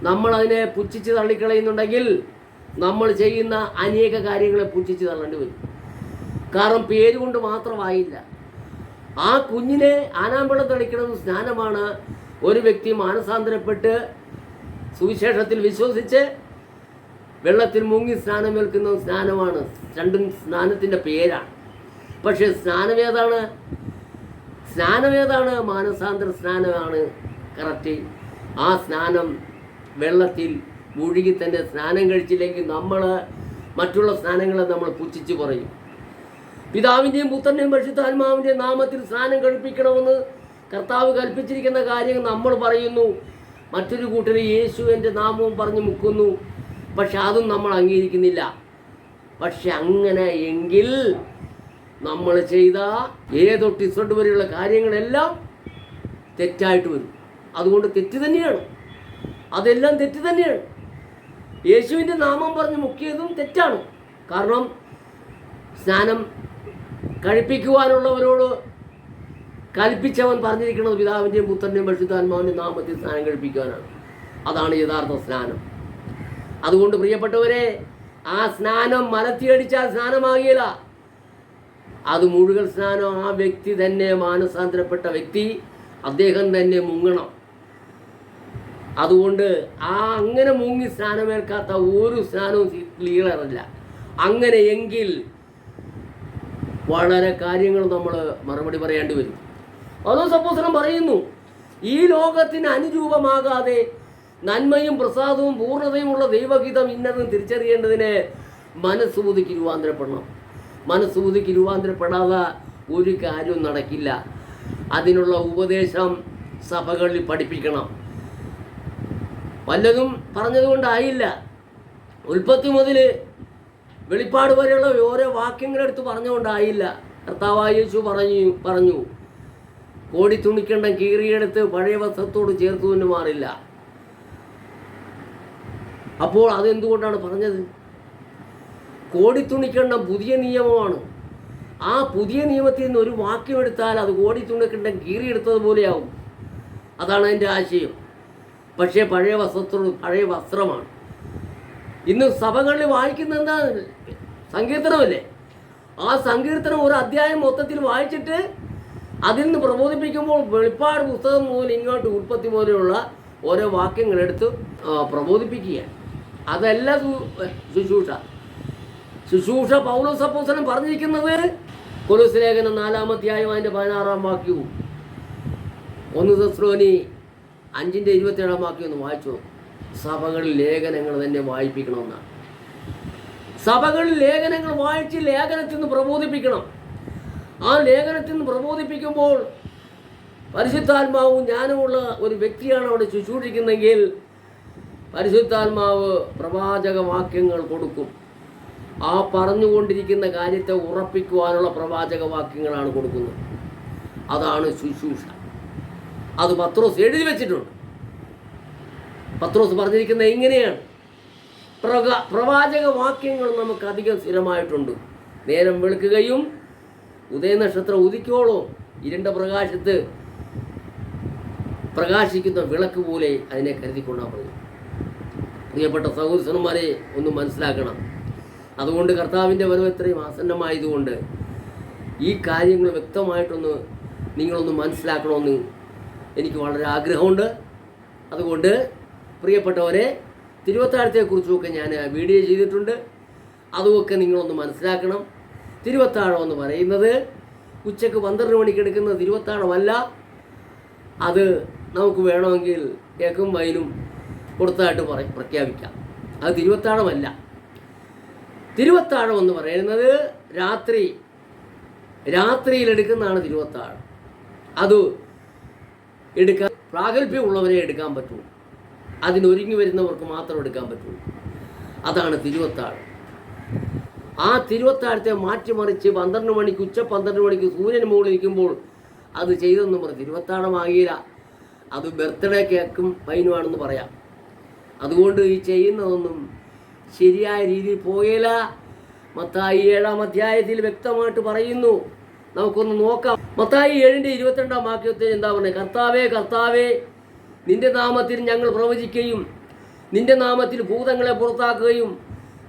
നമ്മളതിനെ പുച്ഛിച്ച് തള്ളിക്കളയുന്നുണ്ടെങ്കിൽ നമ്മൾ ചെയ്യുന്ന അനേക കാര്യങ്ങളെ പുച്ഛിച്ച് തള്ളേണ്ടി വരും. കാരണം പേര് കൊണ്ട് മാത്രമായില്ല. ആ കുഞ്ഞിനെ ആനാമ്പെള്ളം തെളിക്കുന്നത് സ്നാനമാണ്. ഒരു വ്യക്തി മാനസാന്തരപ്പെട്ട് സുവിശേഷത്തിൽ വിശ്വസിച്ച് വെള്ളത്തിൽ മുങ്ങി സ്നാനമേൽക്കുന്ന സ്നാനമാണ്. രണ്ടും സ്നാനത്തിൻ്റെ പേരാണ്. പക്ഷേ സ്നാനമേതാണ്? മാനസാന്തര സ്നാനമാണ് കറക്റ്റ്. ആ സ്നാനം വെള്ളത്തിൽ മുഴുകി തന്നെ സ്നാനം കഴിച്ചില്ലെങ്കിൽ നമ്മൾ മറ്റുള്ള സ്നാനങ്ങളെ നമ്മൾ പുച്ഛിച്ച് പറയും. പിതാവിൻ്റെയും പുത്രൻ്റെയും പരിശുദ്ധാത്മാവിൻ്റെയും നാമത്തിൽ സ്നാനം കഴിപ്പിക്കണമെന്ന് കർത്താവ് കൽപ്പിച്ചിരിക്കുന്ന കാര്യങ്ങൾ നമ്മൾ പറയുന്നു. മറ്റൊരു കൂട്ടർ യേശുവിൻ്റെ നാമവും പറഞ്ഞ് മുക്കുന്നു. പക്ഷെ അതും നമ്മൾ അംഗീകരിക്കുന്നില്ല. പക്ഷെ അങ്ങനെ എങ്കിൽ നമ്മൾ ചെയ്ത ഏതൊട്ട് ഇസ്രട്ട് വരെയുള്ള കാര്യങ്ങളെല്ലാം തെറ്റായിട്ട് വരും. അതുകൊണ്ട് തെറ്റ് തന്നെയാണ്. അതെല്ലാം തെറ്റ് തന്നെയാണ്. യേശുവിൻ്റെ നാമം പറഞ്ഞ് മുക്കിയതും തെറ്റാണ്. കാരണം സ്നാനം കഴിപ്പിക്കുവാനുള്ളവരോട് കൽപ്പിച്ചവൻ പറഞ്ഞിരിക്കുന്നത് പിതാവിൻ്റെയും പുത്രൻ്റെയും പരിശുദ്ധാത്മാവിൻ്റെയും നാമത്തിൽ സ്നാനം കഴിപ്പിക്കുവാനാണ്. അതാണ് യഥാർത്ഥ സ്നാനം. അതുകൊണ്ട് പ്രിയപ്പെട്ടവരെ, ആ സ്നാനം മലത്തിയടിച്ചാൽ സ്നാനമാകില്ല. അത് മുഴുവൻ സ്നാനം ആ വ്യക്തി തന്നെ, മാനസാന്തരപ്പെട്ട വ്യക്തി അദ്ദേഹം തന്നെ മുങ്ങണം. അതുകൊണ്ട് അങ്ങനെ മുങ്ങി സ്നാനമേൽക്കാത്ത ഒരു സ്നാനവും ക്ലിയറല്ല. അങ്ങനെയെങ്കിൽ വളരെ കാര്യങ്ങൾ നമ്മൾ മറുപടി പറയേണ്ടി വരും. പൗലോസ് അപ്പോസ്തലൻ പറയുന്നു, ഈ ലോകത്തിന് അനുരൂപമാകാതെ നന്മയും പ്രസാദവും പൂർണ്ണതയുമുള്ള ദൈവഹിതം ഇന്നതെന്ന് തിരിച്ചറിയേണ്ടതിന് മനസ്സുബുദ്ധിക്ക് രൂപാന്തരപ്പെടണം. മനസ്സുബുദ്ധിക്ക് രൂപാന്തരപ്പെടാതെ ഒരു കാര്യവും നടക്കില്ല. അതിനുള്ള ഉപദേശം സഭകളിൽ പഠിപ്പിക്കണം. വല്ലതും പറഞ്ഞതുകൊണ്ടായില്ല. ഉൽപ്പത്തി മുതൽ വെളിപ്പാട് വരെയുള്ള ഓരോ വാക്യങ്ങളെടുത്ത് പറഞ്ഞുകൊണ്ടായില്ല. കർത്താവായ യേശു പറഞ്ഞു കോടി തുണിക്കണ്ട കീറിയെടുത്ത് പഴയ വസ്ത്രത്തോട് ചേർത്തുകൊണ്ട് മാറില്ല. അപ്പോൾ അതെന്തുകൊണ്ടാണ് പറഞ്ഞത്? കോടിത്തുണിക്കണ്ടം പുതിയ നിയമമാണ്. ആ പുതിയ നിയമത്തിൽ നിന്ന് ഒരു വാക്യം എടുത്താൽ അത് കോടിത്തുണിക്കണ്ടം കീറിയെടുത്തതുപോലെയാവും. അതാണ് അതിൻ്റെ ആശയം. പക്ഷേ പഴയ വസ്ത്രമാണ്. ഇന്ന് സഭകളിൽ വായിക്കുന്ന എന്താ? സങ്കീർത്തനമല്ലേ? ആ സങ്കീർത്തനം ഒരു അധ്യായം മൊത്തത്തിൽ വായിച്ചിട്ട് അതിൽ നിന്ന് പ്രബോധിപ്പിക്കുമ്പോൾ വെളിപ്പാട് പുസ്തകം മുതൽ ഇങ്ങോട്ട് ഉൽപ്പത്തി പോലെയുള്ള ഓരോ വാക്യങ്ങളെടുത്ത് പ്രബോധിപ്പിക്കുക. അതല്ല ശുശ്രൂഷ. പൗലോസ് അപ്പോസ്തലൻ പറഞ്ഞിരിക്കുന്നത് കൊലോസ്യ ലേഖനം 4-ാം അധ്യായം അതിൻ്റെ 16-ാം വാക്യവും 1 തെസ്സലോനി 5:27 വാക്യം ഒന്ന് വായിച്ചു. സഭകളിൽ ലേഖനങ്ങൾ തന്നെ വായിപ്പിക്കണമെന്നാണ്. സഭകളിൽ ലേഖനങ്ങൾ വായിച്ച് ലേഖനത്തിൽ നിന്ന് പ്രബോധിപ്പിക്കണം. ആ ലേഖനത്തിൽ നിന്ന് പ്രബോധിപ്പിക്കുമ്പോൾ പരിശുദ്ധാത്മാവും ജ്ഞാനമുള്ള ഒരു വ്യക്തിയാണ് അവിടെ ശുശ്രൂഷിക്കുന്നെങ്കിൽ പരിശുദ്ധാത്മാവ് പ്രവാചക വാക്യങ്ങൾ കൊടുക്കും. ആ പറഞ്ഞുകൊണ്ടിരിക്കുന്ന കാര്യത്തെ ഉറപ്പിക്കുവാനുള്ള പ്രവാചക വാക്യങ്ങളാണ് കൊടുക്കുന്നത്. അതാണ് ശുശ്രൂഷ. അത് പത്രോസ് എഴുതി വെച്ചിട്ടുണ്ട്. പത്രോസ് പറഞ്ഞിരിക്കുന്നത് ഇങ്ങനെയാണ്. പ്രവാചക വാക്യങ്ങൾ നമുക്ക് അധികം സ്ഥിരമായിട്ടുണ്ട്. നേരം വെളുക്കുകയും ഉദയനക്ഷത്രം ഉദിക്കോളോ ഇരുണ്ട പ്രകാശത്ത് പ്രകാശിക്കുന്ന വിളക്ക് പോലെ അതിനെ കരുതിക്കൊണ്ടാണ് പറയും. പ്രിയപ്പെട്ട സഹോദരന്മാരെ ഒന്ന് മനസ്സിലാക്കണം. അതുകൊണ്ട് കർത്താവിൻ്റെ വരവ് എത്രയും ആസന്നമായതുകൊണ്ട് ഈ കാര്യങ്ങൾ വ്യക്തമായിട്ടൊന്ന് നിങ്ങളൊന്ന് മനസ്സിലാക്കണമെന്ന് എനിക്ക് വളരെ ആഗ്രഹമുണ്ട്. അതുകൊണ്ട് പ്രിയപ്പെട്ടവരെ, തിരുവത്താഴത്തെക്കുറിച്ചുമൊക്കെ ഞാൻ വീഡിയോ ചെയ്തിട്ടുണ്ട്. അതുമൊക്കെ നിങ്ങളൊന്ന് മനസ്സിലാക്കണം. തിരുവത്താഴം എന്ന് പറയുന്നത് ഉച്ചക്ക് 12 മണിക്ക് എടുക്കുന്ന തിരുവത്താഴമല്ല. അത് നമുക്ക് വേണമെങ്കിൽ കേക്കും വൈനും കൊടുത്തായിട്ട് പ്രഖ്യാപിക്കാം. അത് തിരുവത്താഴമല്ല. തിരുവത്താഴം എന്ന് പറയുന്നത് രാത്രിയിൽ എടുക്കുന്നതാണ് തിരുവത്താഴം. അത് എടുക്കാൻ പ്രാഗൽഭ്യമുള്ളവരെ എടുക്കാൻ പറ്റുള്ളൂ. അതിനൊരുങ്ങി വരുന്നവർക്ക് മാത്രം എടുക്കാൻ പറ്റുള്ളൂ. അതാണ് തിരുവത്താഴം. ആ തിരുവത്താഴത്തെ മാറ്റിമറിച്ച് 12 മണിക്ക് ഉച്ച 12 മണിക്ക് സൂര്യന് മുകളിൽ ഇരിക്കുമ്പോൾ അത് ചെയ്തെന്ന് പറയും തിരുവത്താഴമാകില്ല. അത് ബർത്ത്ഡേ കേക്കും വൈനുമാണെന്ന് പറയാം. അതുകൊണ്ട് ഈ ചെയ്യുന്നതൊന്നും ശരിയായ രീതിയിൽ പോയില്ല. മത്തായി 7-ാം അധ്യായത്തിൽ വ്യക്തമായിട്ട് പറയുന്നു. നമുക്കൊന്ന് നോക്കാം. മത്തായി 7:22 വാക്യത്തിൽ എന്താ പറയുക? കർത്താവേ കർത്താവേ, നിന്റെ നാമത്തിൽ ഞങ്ങൾ പ്രവചിക്കുകയും നിന്റെ നാമത്തിൽ ഭൂതങ്ങളെ പുറത്താക്കുകയും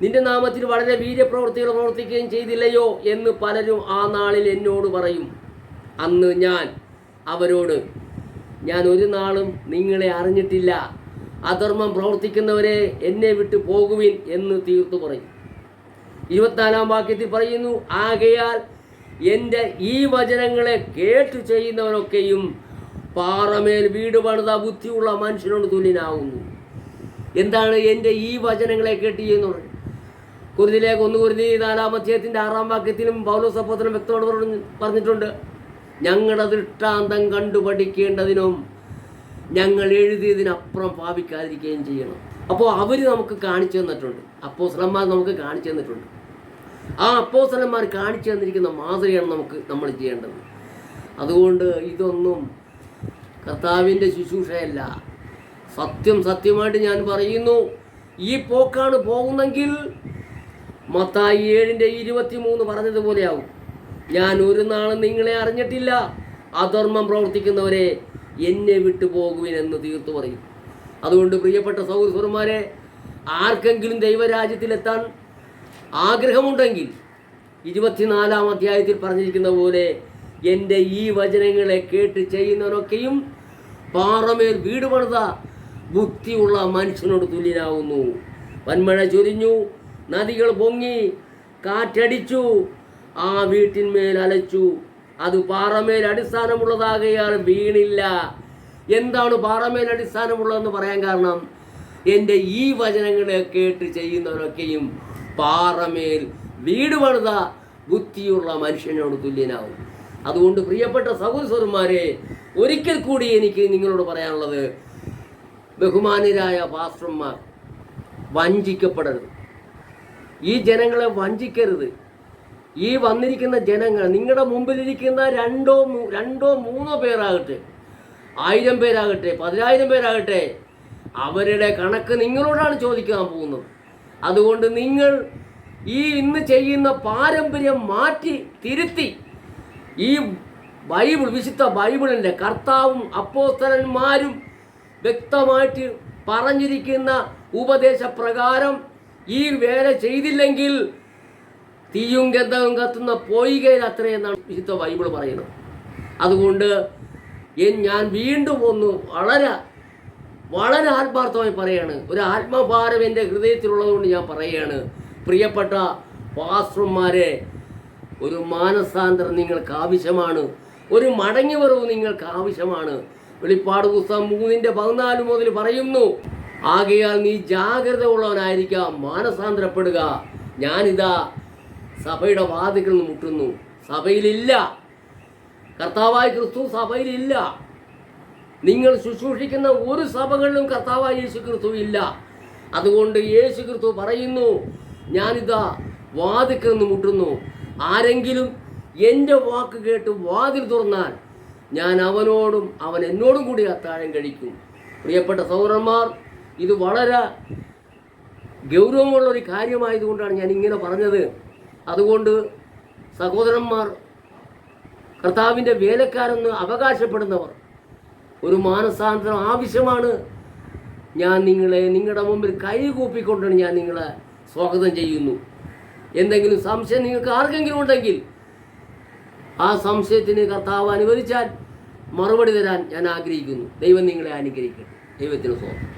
നിന്റെ നാമത്തിൽ വളരെ വീര്യപ്രവൃത്തികൾ പ്രവർത്തിക്കുകയും ചെയ്തില്ലയോ എന്ന് പലരും ആ നാളിൽ എന്നോട് പറയും. അന്ന് ഞാൻ അവരോട്, ഞാൻ ഒരു നാളും നിങ്ങളെ അറിഞ്ഞിട്ടില്ല, അധർമ്മം പ്രവർത്തിക്കുന്നവരെ എന്നെ വിട്ടു പോകുവിൻ എന്ന് തീർത്തു പറയും. 24-ാം വാക്യത്തിൽ പറയുന്നു, ആകയാൽ എൻ്റെ ഈ വചനങ്ങളെ കേട്ടു ചെയ്യുന്നവരൊക്കെയും പാറമേൽ വീട് പണിത ബുദ്ധിയുള്ള മനുഷ്യനോട് തുല്യനാവുന്നു. എന്താണ് എൻ്റെ ഈ വചനങ്ങളെ കേട്ട് ചെയ്യുന്നത്? കുറുതിലേക്ക് 1 കുറുതി 4-ാം അധ്യായത്തിൻ്റെ 6-ാം വാക്യത്തിലും പൗലോസ് അപ്പോസ്തലൻ വ്യക്തമായിട്ട് പറഞ്ഞിട്ടുണ്ട്, ഞങ്ങളുടെ ദൃഷ്ടാന്തം കണ്ടു പഠിക്കേണ്ടതിനും ഞങ്ങൾ എഴുതിയതിനപ്പുറം പാപിക്കാതിരിക്കുകയും ചെയ്യണം. അപ്പോൾ അവർ നമുക്ക് കാണിച്ചു തന്നിട്ടുണ്ട്. അപ്പോസ്തലന്മാർ നമുക്ക് കാണിച്ചു തന്നിട്ടുണ്ട്. ആ അപ്പോസ്തലന്മാർ കാണിച്ചു തന്നിരിക്കുന്ന മാതൃകയാണ് നമ്മൾ ചെയ്യേണ്ടത്. അതുകൊണ്ട് ഇതൊന്നും കർത്താവിൻ്റെ ശുശ്രൂഷയല്ല. സത്യമായിട്ട് ഞാൻ പറയുന്നു, ഈ പോക്കാണ് പോകുന്നെങ്കിൽ മത്തായി 7:23 പറഞ്ഞതുപോലെയാവും. ഞാൻ ഒരു നാളും നിങ്ങളെ അറിഞ്ഞിട്ടില്ല, അധർമ്മം പ്രവർത്തിക്കുന്നവരെ എന്നെ വിട്ടു പോകുവിനെന്ന് തീർത്തു പറയും. അതുകൊണ്ട് പ്രിയപ്പെട്ട സഹോദരന്മാരെ, ആർക്കെങ്കിലും ദൈവരാജ്യത്തിലെത്താൻ ആഗ്രഹമുണ്ടെങ്കിൽ 24-ാം അധ്യായത്തിൽ പറഞ്ഞിരിക്കുന്ന പോലെ എൻ്റെ ഈ വചനങ്ങളെ കേട്ട് ചെയ്യുന്നവരൊക്കെയും പാറമേൽ വീട് പണിത ബുദ്ധിയുള്ള മനുഷ്യനോട് തുല്യനാവുന്നു. വൻമഴ ചൊരിഞ്ഞു, നദികൾ പൊങ്ങി, കാറ്റടിച്ചു, ആ വീട്ടിന്മേൽ അലച്ചു. അത് പാറമേൽ അടിസ്ഥാനമുള്ളതാകയാൽ വീണില്ല. എന്താണ് പാറമേൽ അടിസ്ഥാനമുള്ളതെന്ന് പറയാൻ കാരണം, എൻ്റെ ഈ വചനങ്ങളെ കേട്ട് ചെയ്യുന്നവരൊക്കെയും പാറമേൽ വീട് പണിത ബുദ്ധിയുള്ള മനുഷ്യനോട് തുല്യനാവും. അതുകൊണ്ട് പ്രിയപ്പെട്ട സഹോദരന്മാരെ, ഒരിക്കൽ കൂടി എനിക്ക് നിങ്ങളോട് പറയാനുള്ളത്, ബഹുമാന്യരായ പാസ്റ്റർമാർ, വഞ്ചിക്കപ്പെടരുത്. ഈ ജനങ്ങളെ വഞ്ചിക്കരുത്. ഈ വന്നിരിക്കുന്ന ജനങ്ങൾ, നിങ്ങളുടെ മുമ്പിലിരിക്കുന്ന രണ്ടോ മൂന്നോ പേരാകട്ടെ, 1000 പേരാകട്ടെ, 10,000 പേരാകട്ടെ, അവരുടെ കണക്ക് നിങ്ങളോടാണ് ചോദിക്കാൻ പോകുന്നത്. അതുകൊണ്ട് നിങ്ങൾ ഈ ഇന്ന് ചെയ്യുന്ന പാരമ്പര്യം മാറ്റി തിരുത്തി ഈ ബൈബിൾ, വിശുദ്ധ ബൈബിളിൻ്റെ കർത്താവും അപ്പോസ്തലന്മാരും വ്യക്തമായിട്ട് പറഞ്ഞിരിക്കുന്ന ഉപദേശപ്രകാരം ഈ വേല ചെയ്തില്ലെങ്കിൽ തീയും ഗന്ധവും കത്തുന്ന പൊയ്കയിൽ അത്രയെന്നാണ് വിശുദ്ധ ബൈബിൾ പറയുന്നത്. അതുകൊണ്ട് ഞാൻ വീണ്ടും ഒന്ന് വളരെ ആത്മാർത്ഥമായി പറയാണ്, ഒരു ആത്മഭാരം എൻ്റെ ഹൃദയത്തിലുള്ളതുകൊണ്ട് ഞാൻ പറയുകയാണ്, പ്രിയപ്പെട്ട പാസ്റ്റർമാരെ, ഒരു മാനസാന്തരം നിങ്ങൾക്ക് ആവശ്യമാണ്. ഒരു മടങ്ങിവരവ് നിങ്ങൾക്ക് ആവശ്യമാണ്. വെളിപ്പാട് പുസ്തകം 3:14 മുതൽ പറയുന്നു, ആകയാൽ നീ ജാഗ്രത ഉള്ളവനായിരിക്കാം, മാനസാന്തരപ്പെടുക. ഞാനിതാ സഭയുടെ വാതിൽക്കൽ നിന്ന് മുട്ടുന്നു. സഭയിലില്ല, കർത്താവായ ക്രിസ്തു സഭയിലില്ല. നിങ്ങൾ ശുശ്രൂഷിക്കുന്ന ഒരു സഭകളിലും കർത്താവായ യേശു ക്രിസ്തു ഇല്ല. അതുകൊണ്ട് യേശു ക്രിസ്തു പറയുന്നു, ഞാനിതാ വാതിൽക്കൽ നിന്ന് മുട്ടുന്നു. ആരെങ്കിലും എൻ്റെ വാക്ക് കേട്ട് വാതിൽ തുറന്നാൽ ഞാൻ അവനോടും അവൻ എന്നോടും കൂടി അത്താഴം കഴിക്കും. പ്രിയപ്പെട്ട സഹോദരന്മാർ, ഇത് വളരെ ഗൗരവമുള്ളൊരു കാര്യമായതുകൊണ്ടാണ് ഞാൻ ഇങ്ങനെ പറഞ്ഞത്. അതുകൊണ്ട് സഹോദരന്മാർ, കർത്താവിൻ്റെ വേലക്കാരെന്ന് അവകാശപ്പെടുന്നവർ, ഒരു മാനസാന്തരം ആവശ്യമാണ്. ഞാൻ നിങ്ങളുടെ മുമ്പിൽ കൈകൂപ്പിക്കൊണ്ടാണ് ഞാൻ നിങ്ങളെ സ്വാഗതം ചെയ്യുന്നു. എന്തെങ്കിലും സംശയം നിങ്ങൾക്ക് ആർക്കെങ്കിലും ഉണ്ടെങ്കിൽ ആ സംശയത്തിന് കർത്താവ് അനുവദിച്ചാൽ മറുപടി തരാൻ ഞാൻ ആഗ്രഹിക്കുന്നു. ദൈവം നിങ്ങളെ അനുഗ്രഹിക്കട്ടെ. ദൈവത്തിന് സ്തോത്രം.